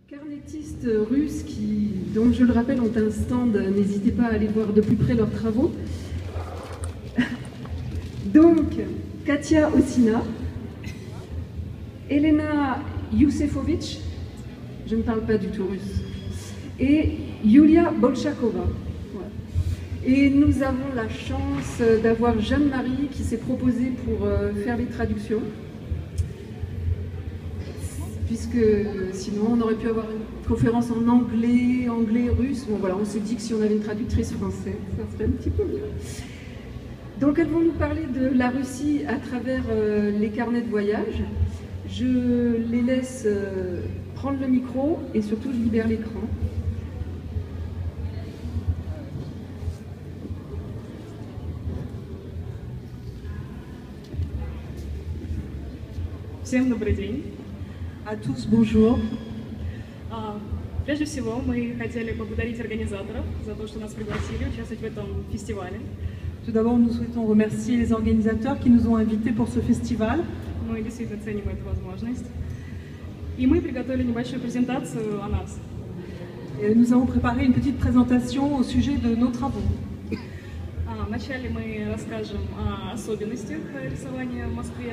Carnettistes russes qui, donc je le rappelle, ont un stand, n'hésitez pas à aller voir de plus près leurs travaux. Donc, Katia Ossina, Elena Yousefovic, je ne parle pas du tout russe, et Yulia Bolchakova. Voilà. Et nous avons la chance d'avoir Jeanne-Marie qui s'est proposée pour faire les traductions. Puisque sinon on aurait pu avoir une conférence en anglais, russe. Bon voilà, on s'est dit que si on avait une traductrice française, ça serait un petit peu mieux. Donc elles vont nous parler de la Russie à travers les carnets de voyage. Je les laisse prendre le micro et surtout je libère l'écran. Всем добрый день. À tous, bonjour. Прежде всего, мы хотели поблагодарить организаторов за то, что нас пригласили участвовать в этом фестивале. Tout d'abord, nous souhaitons remercier les organisateurs qui nous ont invités pour ce festival. Мы действительно ценим эту возможность. И мы приготовили небольшую презентацию о нас. Et nous avons préparé une petite présentation au sujet de nos travaux. Вначале мы расскажем о особенностях рисования в Москве.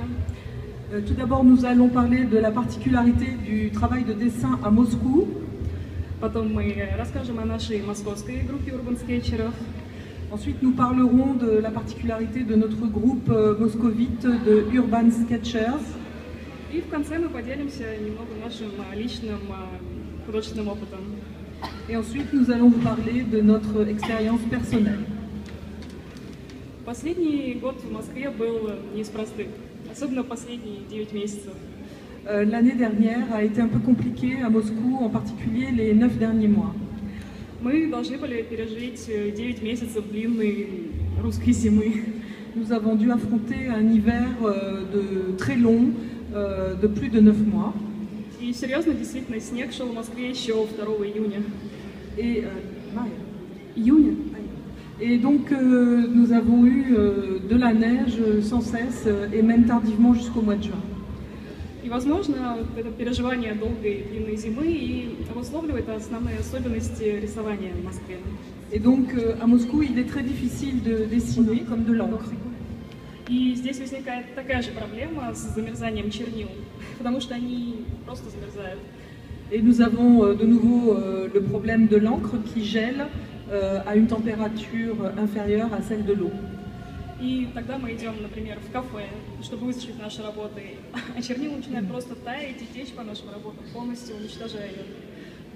Tout d'abord, nous allons parler de la particularité du travail de dessin à Moscou. Потом мы расскажем о нашей московской группе урбан-скетчеров. Ensuite, nous parlerons de la particularité de notre groupe moscovite de Urban Sketchers. И в конце мы поделимся немного нашим личным художественным опытом. Et ensuite, nous allons vous parler de notre expérience personnelle. Последний год в Москве был не из простых. Особенно последние 9 месяцев. L'année dernière a été un peu compliquée à Moscou, en particulier les 9 derniers mois. Мы должны были пережить 9 месяцев длинной русской зимы. Nous avons dû affronter un hiver très long, de plus de 9 mois. И серьезно, действительно, снег шел в Москве еще 2 июня. Et, Июня. Et donc nous avons eu de la neige sans cesse et même tardivement jusqu'au mois de juin. И, возможно, это переживание долгой длинной зимы и обусловливает основные особенности рисования в Москве. Et donc à Moscou, il est très difficile de dessiner comme de l'encre. И здесь возникает такая же проблема с замерзанием чернил, потому что они просто замерзают. Et nous avons de nouveau le problème de l'encre qui gèle à une température inférieure à celle de l'eau. И тогда мы идем, например, в кафе, чтобы высушить наши работы, а чернила начинают просто таять и течь по нашим работам, полностью уничтожая ее.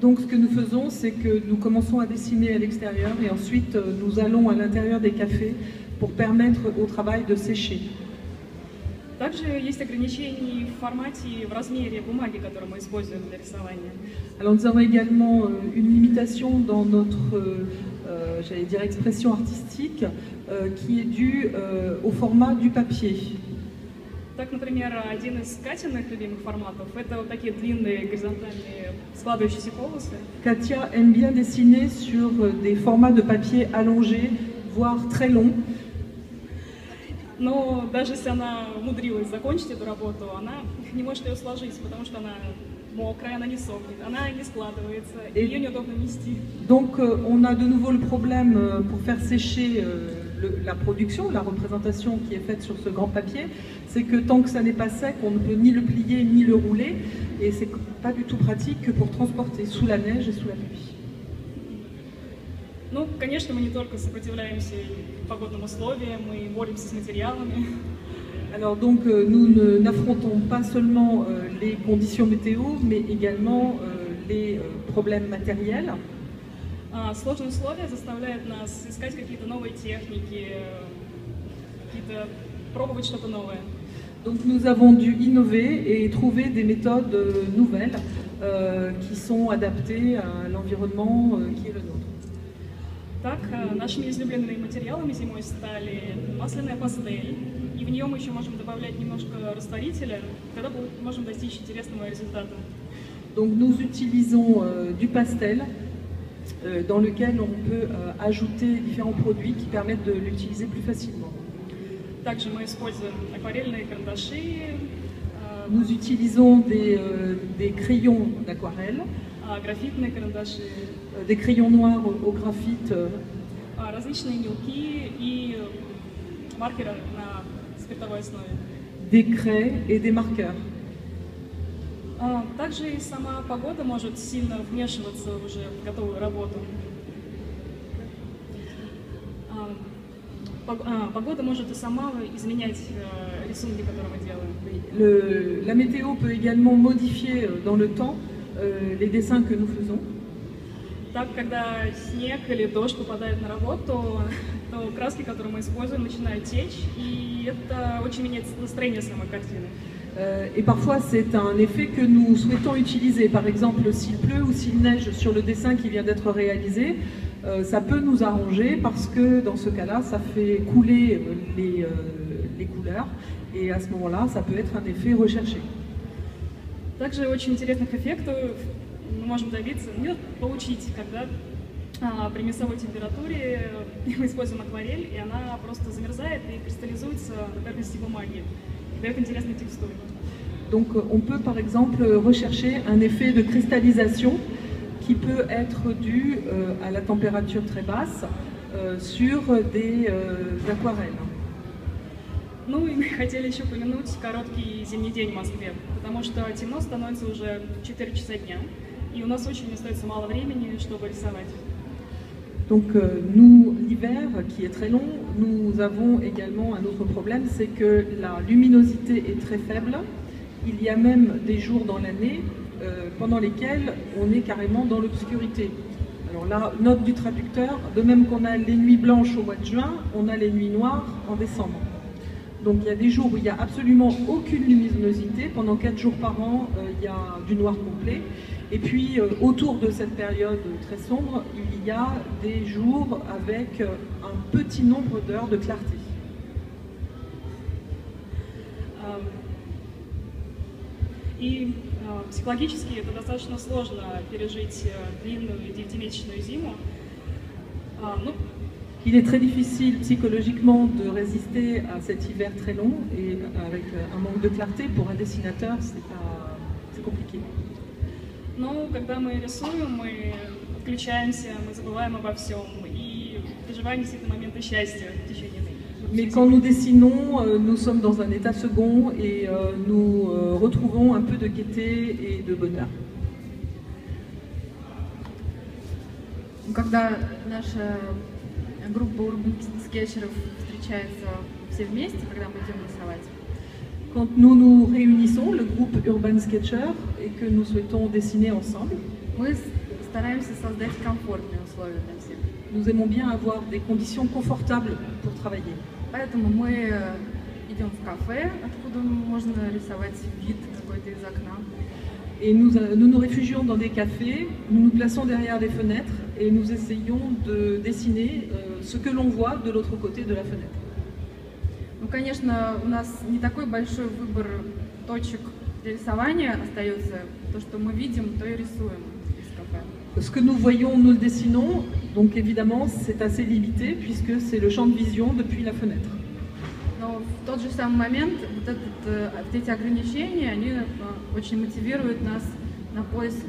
Donc ce que nous faisons, c'est que nous commençons à dessiner à l'extérieur et ensuite nous allons à l'intérieur des cafés pour permettre au travail de sécher. Также есть ограничения в формате и в размере бумаги, которую мы используем для рисования. Alors nous avons également une limitation dans notre, j'allais dire, expression artistique qui est due au format du papier. Так, например, один из Катиных любимых форматов – это вот такие длинные горизонтальные складывающиеся полосы. Katia aime bien dessiner sur des formats de papier allongés, voire très longs. Но даже если она умудрилась закончить эту работу, она не может ее сложить, потому что она мокрая, она не сохнет, она не складывается, и ее неудобно нести. Donc on a de nouveau le problème pour faire sécher la production, la représentation qui est faite sur ce grand papier, c'est que tant que ça n'est pas sec, on ne peut ni le plier ni le rouler, et c'est pas du tout pratique que pour transporter sous la neige et sous la pluie. Ну, конечно, мы не только сопротивляемся погодным условиям, мы боремся с материалами. Alors donc nous n'affrontons pas seulement les conditions météo, mais également les problèmes matériels. Сложные условия заставляют нас искать какие-то новые техники, пробовать что-то новое. Donc nous avons dû innover et trouver des méthodes nouvelles qui sont adaptées à l'environnement qui est le nôtre. Так, нашими излюбленными материалами зимой стали масляная пастель, и в нее мы еще можем добавлять немножко растворителя, тогда можем достичь интересного результата. Donc nous utilisons du pastel dans lequel on peut ajouter différents produits qui permettent de l'utiliser plus facilement. Также мы используем акварельные карандаши, Nous utilisons des crayons d'aquarelle, графитные карандаши, des crayons noirs au graphite, различные мелки и маркеры на спиртовой основе. des craies et des marqueurs. Также и сама погода может сильно вмешиваться уже в готовую работу. Погода может и сама изменять рисунки, которые мы делаем. La météo peut également modifier dans le temps les dessins que nous faisons. Так, когда снег или дождь попадает на работу, то краски, которые мы используем, начинают течь, и это очень меняет настроение самой картины. Et parfois c'est un effet que nous souhaitons utiliser. Par exemple, s'il pleut ou s'il neige sur le dessin qui vient d'être réalisé, ça peut nous arranger parce que dans ce cas-là, ça fait couler les couleurs et à ce moment-là, ça peut être un effet recherché. Также очень интересных эффектов мы можем добиться, получить, когда при минусовой температуре мы используем акварель, и она просто замерзает и кристаллизуется на поверхности бумаги. И дает интересные текстуры. Donc on peut par exemple rechercher un effet de cristallisation qui peut être dû à la température très basse sur des aquarelles. Ну и мы хотели еще упомянуть короткий зимний день в Москве, потому что темно становится уже 4 часа дня, и у нас очень остается мало времени, чтобы рисовать. Donc nous, l'hiver qui est très long, nous avons également un autre problème, c'est que la luminosité est très faible. Il y a même des jours dans l'année pendant lesquels on est carrément dans l'obscurité. Alors là, note du traducteur, de même qu'on a les nuits blanches au mois de juin, on a les nuits noires en décembre. Donc il y a des jours où il n'y a absolument aucune luminosité, pendant 4 jours par an, il y a du noir complet. Et puis autour de cette période très sombre, il y a des jours avec un petit nombre d'heures de clarté. И психологически это достаточно сложно пережить длинную 9-месячную зиму. Il est très difficile psychologiquement de résister à cet hiver très long et avec un manque de clarté pour un dessinateur, c'est compliqué. Но когда мы рисуем, мы отключаемся, мы забываем обо всем и переживаем действительно моменты счастья в течение дня. Mais quand nous dessinons, nous sommes dans un état second et nous retrouvons un peu de gaieté et de bonheur. Когда наша группа урбан-скетчеров встречается все вместе, когда мы идем рисовать. Quand nous nous réunissons, le groupe Urban Sketcher, et que nous souhaitons dessiner ensemble, мы стараемся создать комфортные условия для всех. Nous aimons bien avoir des conditions confortables pour travailler. Поэтому мы идем в кафе, откуда можно рисовать вид какой-то из окна. Et nous nous réfugions dans des cafés, nous nous plaçons derrière les fenêtres et nous essayons de dessiner ce que l'on voit de l'autre côté de la fenêtre. Ну, конечно, у нас не такой большой выбор точек для рисования остается. То, что мы видим, то и рисуем из кафе. Ce que nous voyons, nous le dessinons, donc évidemment c'est assez limité puisque c'est le champ de vision depuis la fenêtre. Но в тот же самый момент вот эти ограничения, они очень мотивируют нас на поиск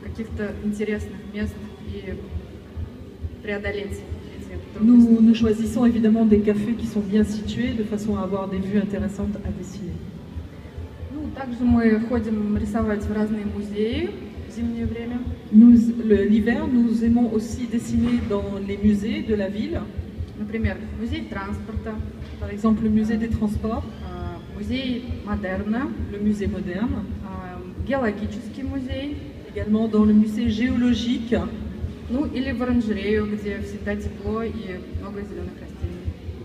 каких-то интересных мест и преодолеть эти трудности. Nous choisissons évidemment des cafés qui sont bien situés de façon à avoir des vues intéressantes à dessiner. Ну, также мы ходим рисовать в разные музеи в зимнее время. L'hiver, nous aimons aussi dessiner dans les musées de la ville. Например, музей транспорта, par exemple le musée des transports, музей модерна, le musée moderne, геологический музей, également dans le musée géologique, ну или в оранжерею, где всегда тепло и много зеленых растений.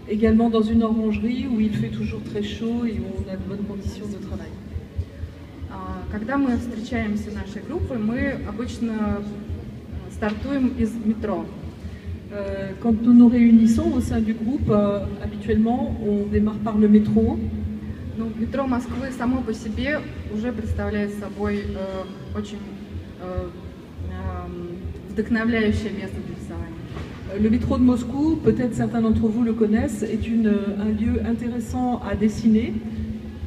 Également dans une orangerie où il fait toujours très chaud et où on a de bonnes conditions de travail. Когда мы встречаемся нашей группой, мы обычно стартуем из метро. Quand nous nous réunissons au sein du groupe, habituellement, on démarre par le métro. Ну, метро Москвы само по себе уже представляет собой очень вдохновляющее место для рисования. Le métro de Moscou, peut-être certains d'entre vous le connaissent, est un lieu intéressant à dessiner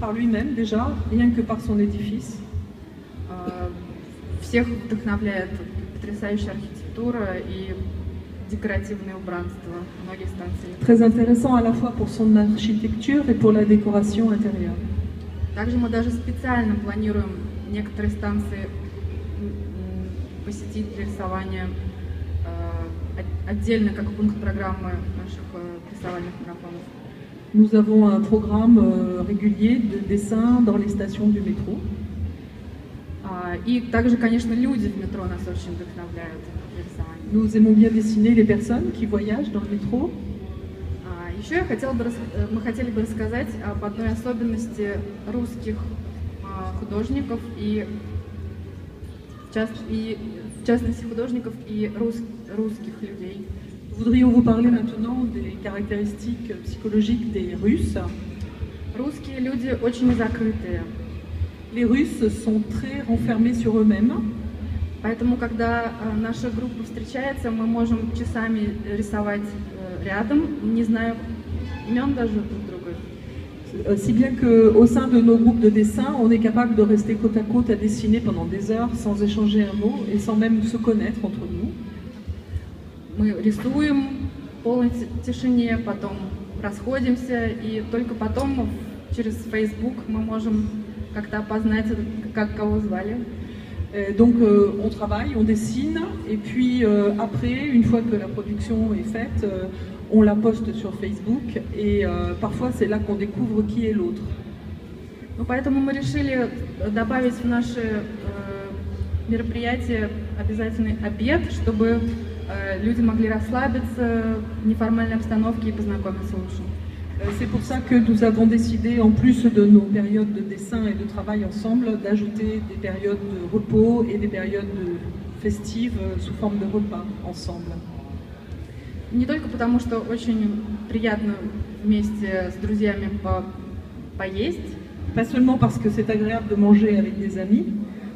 par lui-même déjà, rien que par son édifice. Всех вдохновляет потрясающая архитектура и декоративное убранство многих станций. Très intéressant à la fois pour son architecture et pour la décoration intérieure. Также мы даже специально планируем некоторые станции посетить для рисования отдельно, как пункт программы наших рисовальных марафонов. Nous avons un programme régulier de dessin dans les stations du métro. И также, конечно, люди в метро нас очень вдохновляют для рисования. Nous aimons bien dessiner les personnes qui voyagent dans le métro. Еще мы хотели бы рассказать об одной особенности русских художников и в частности художников и русских людей. Nous voudrions vous parler maintenant des caractéristiques psychologiques des Russes. Русские люди очень закрытые. Les Russes sont très renfermés sur eux-mêmes. Поэтому, когда наша группа встречается, мы можем часами рисовать рядом, не зная имен даже друг друга. Si bien qu'au sein de nos groupes de dessin, on est capable de rester côte à côte à dessiner pendant des heures sans échanger un mot et sans même se connaître entre nous. Мы рисуем в полной тишине, потом расходимся, и только потом через Facebook мы можем как-то опознать, как кого звали. Donc on travaille, on dessine, et puis après, une fois que la production est faite, on la poste sur Facebook, et parfois c'est là qu'on découvre qui est l'autre. Поэтому мы решили добавить в наши мероприятия обязательный обед, чтобы люди могли расслабиться в неформальной обстановке и познакомиться лучше. C'est pour ça que nous avons décidé, en plus de nos périodes de dessin et de travail ensemble, d'ajouter des périodes de repos et des périodes festives sous forme de repas ensemble. Не только потому, что очень приятно вместе с друзьями поесть, pas seulement parce que c'est agréable de manger avec des amis,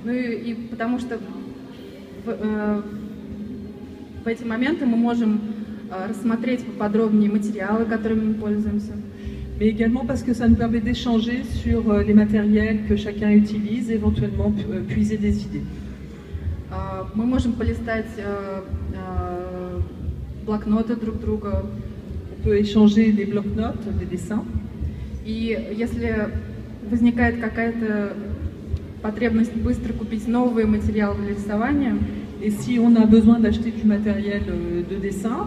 но и потому что в эти моменты мы можем рассмотреть поподробнее материалы, которыми мы пользуемся. Mais également parce que ça nous permet d'échanger sur les matériels que chacun utilise et éventuellement puiser des idées. Мы можем полистать блокноты друг друга. On peut échanger des blocs-notes, des dessins. И если возникает какая-то потребность быстро купить новые материалы для рисования, et si on a besoin d'acheter du matériel de dessin,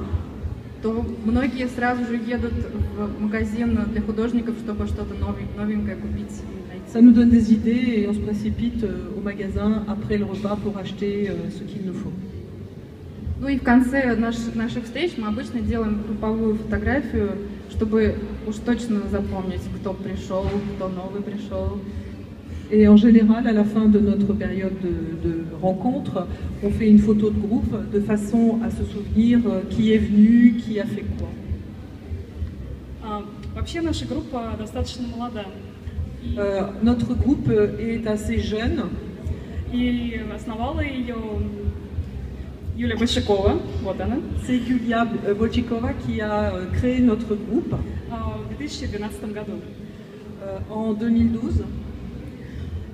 то многие сразу же едут в магазин для художников, чтобы что-то новенькое купить. Ça nous donne des idées et on se précipite au magasin après le repas pour acheter ce qu'il nous faut. Ну и в конце наших встреч мы обычно делаем групповую фотографию, чтобы уж точно запомнить, кто пришел, кто новый пришел. Et en général, à la fin de notre période de rencontre, on fait une photo de groupe de façon à se souvenir qui est venu, qui a fait quoi. Вообще наша группа достаточно молода. Notre groupe est assez jeune. И основала ее Юлия Большакова, вот она. C'est Yulia Bolchikova qui a créé notre groupe в 2012 году. En 2012.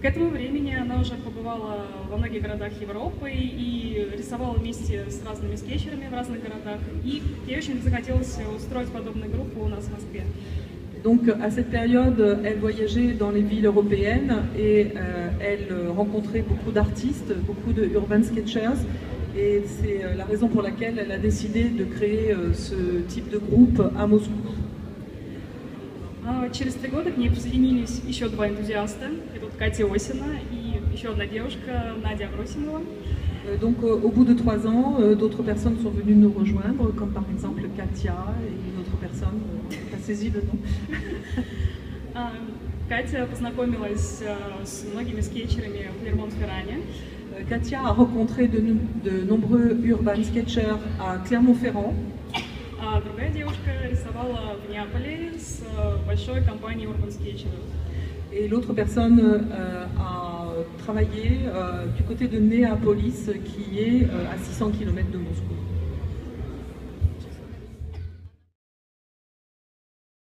К этому времени она уже побывала во многих городах Европы и рисовала вместе с разными скетчерами в разных городах. И ей очень захотелось устроить подобную группу у нас в Москве. Donc à cette période, elle voyageait dans les villes européennes et elle rencontrait beaucoup d'artistes, beaucoup de urban sketchers. Et c'est la raison pour laquelle elle a décidé de créer ce type de groupe à Moscou. Через 3 года к ней присоединились еще 2 энтузиаста. Это Катя Осина и еще одна девушка, Надя Абросимова. Donc au bout de 3 ans, d'autres personnes sont venues nous rejoindre, comme par exemple Katia et une autre personne, pas saisi le nom. Катя познакомилась с многими скетчерами в Клермон-Ферране. Katia a rencontré de nombreux urban sketchers à Clermont-Ferrand. А другая девушка рисовала в Неаполе с большой компанией Urban Sketchers. Et l'autre personne a travaillé du côté de Néapolis, qui est à 600 km de Moscou.